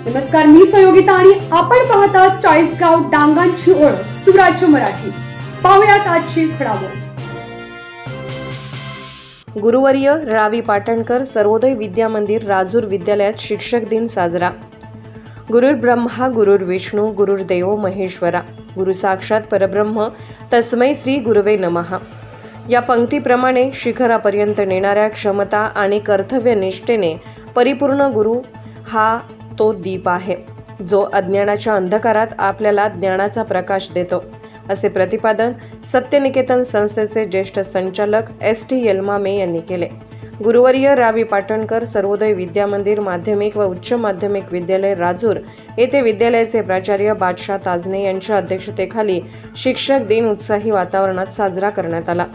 नमस्कार, मी सहयोगिता आणि आपण पाहता चाळीसगाव डांगांची ओळख सुराज्य मराठी। पाहुयात आजची घडामोड। गुरुवर्य रावी पाटणकर सर्वोदय विद्या मंदिर राजूर विद्यालयात शिक्षक दिन साजरा। गुरुर् ब्रह्मा गुरुर्विष्णू गुरुर्देव महेश्वरा, गुरु साक्षात परब्रह्म तस्मै श्री गुरुवे नमः। या पंक्तीप्रमाणे शिखरापर्यंत नेणाऱ्या क्षमता आणि कर्तव्यनिष्ठेने परिपूर्ण गुरु हा तो दीप आहे, जो अज्ञानाच्या अंधकारात आपल्याला ज्ञानाचा प्रकाश देतो, असे प्रतिपादन सत्यनिकेतन संस्थेचे ज्येष्ठ संचालक ST येलमामे यांनी केले। गुरुवर्य रावी पाटणकर सर्वोदय विद्या मंदिर माध्यमिक व उच्च माध्यमिक विद्यालय राजूर येथे विद्यालयाचे प्राचार्य बादशाह ताजने यांच्या अध्यक्षतेखाली शिक्षक दिन उत्साही वातावरणात साजरा करण्यात आला।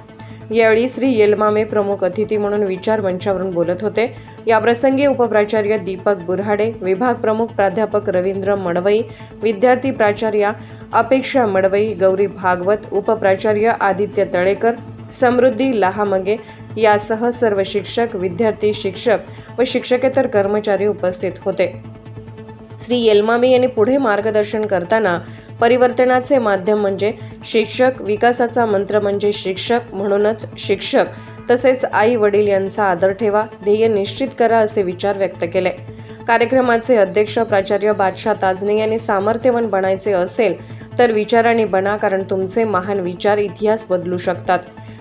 यावेळी श्री येलमामे प्रमुख अतिथी म्हणून विचार मंचावरून बोलत होते। या प्रसंगी उपप्राचार्य दीपक बुऱ्हाडे, विभाग प्रमुख प्राध्यापक रवींद्र मडवई, विद्यार्थी प्राचार्य अपेक्षा मडवई, गौरी भागवत, उपप्राचार्य आदित्य तळेकर, समृद्धी लहामगे यासह सर्व शिक्षक, विद्यार्थी, शिक्षक व शिक्षकेतर कर्मचारी उपस्थित होते। श्री येलमामे यांनी पुढे मार्गदर्शन करताना परिवर्तनाचे माध्यम म्हणजे शिक्षक, विकासाचा मंत्र म्हणजे शिक्षक, म्हणूनच शिक्षक तसेच आई वडील यांचा आदर ठेवा, ध्येय निश्चित करा असे विचार व्यक्त केले। कार्यक्रमाचे अध्यक्ष प्राचार्य बादशाह ताजने यांनी सामर्थ्यवान बनायचे असेल तर विचारांनी बना, कारण तुमचे महान विचार इतिहास बदलू शकतात।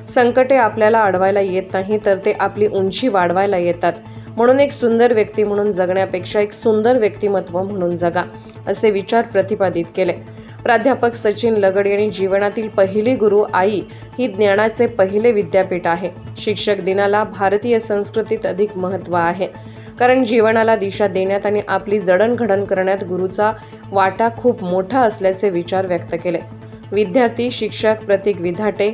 संकटे आपल्याला अडवायला येत नाही तर ते आपली उंची वाढवायला येतात, म्हणून एक सुंदर व्यक्ती म्हणून जगण्यापेक्षा एक सुंदर व्यक्तिमत्व म्हणून जगा, असे विचार प्रतिपादित केले। प्राध्यापक सचिन लगड यांनी जीवनातील पहिली गुरु आई ही ज्ञानाचे पहिले विद्यापीठ आहे। शिक्षक दिनाला भारतीय संस्कृतीत अधिक महत्त्व आहे, कारण जीवनाला दिशा देण्यात आणि आपली जडणघडण करण्यात गुरुचा वाटा खूप मोठा असल्याचे विचार व्यक्त केले। विद्यार्थी, शिक्षक प्रतीक विधाटे,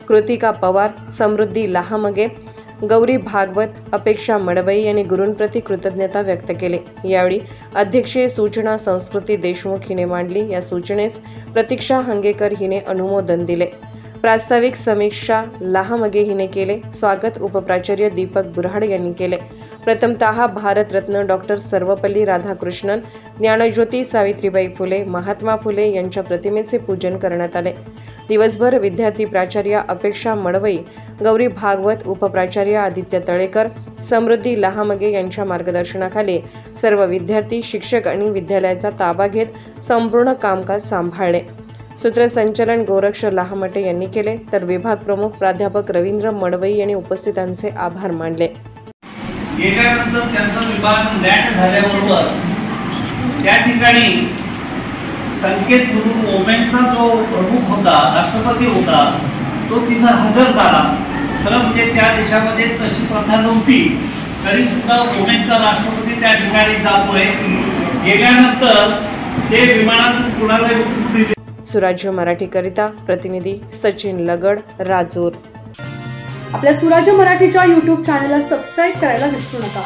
कृतिका पवार, समृद्धी लहामगे, गौरी भागवत, अपेक्षा मडवई यांनी गुरूंप्रती कृतज्ञता व्यक्त केली। यावेळी अध्यक्षीय सूचना संस्कृती देशमुख हिने मांडली। या सूचनेस प्रतीक्षा हंगेकर हिने अनुमोदन दिले। प्रास्ताविक समीक्षा लहामगे हिने केले। स्वागत उपप्राचार्य दीपक बुऱ्हाडे यांनी केले। प्रथमतः भारतरत्न डॉक्टर सर्वपल्ली राधाकृष्णन, ज्ञानज्योती सावित्रीबाई फुले, महात्मा फुले यांच्या प्रतिमेचे पूजन करण्यात आले। दिवसभर विद्यार्थी प्राचार्य अपेक्षा मडवई, गौरी भागवत, उपप्राचार्य आदित्य तळेकर, समृद्धी लहामगे यांच्या मार्गदर्शनाखाली सर्व विद्यार्थी, शिक्षक आणि विद्यालयाचा ताबा घेत संपूर्ण कामकाज सांभाळले। सूत्रसंचालन गोरक्ष लहामटे यांनी केले, तर विभाग प्रमुख प्राध्यापक रवींद्र मडवई यांनी उपस्थितांचे आभार मानले। गेल्यानंतर त्यांचा विभाग लँड झाल्याबरोबर त्या ठिकाणी संकेत गुरु ओमेनचा जो प्रमुख होता, राष्ट्रपती होता, तो तिथं हजर झाला। खरं म्हणजे त्या देशामध्ये तशी प्रथा नव्हती, तरी सुद्धा ओमेनचा राष्ट्रपती त्या ठिकाणी जातोय। गेल्यानंतर ते विमानातून कुणाला दिले। सुराज्य मराठीकरिता प्रतिनिधी सचिन लगड, राजूर। आपल्या सुराज्य मराठीच्या YouTube चॅनलला सबस्क्राइब करायला विसरू नका।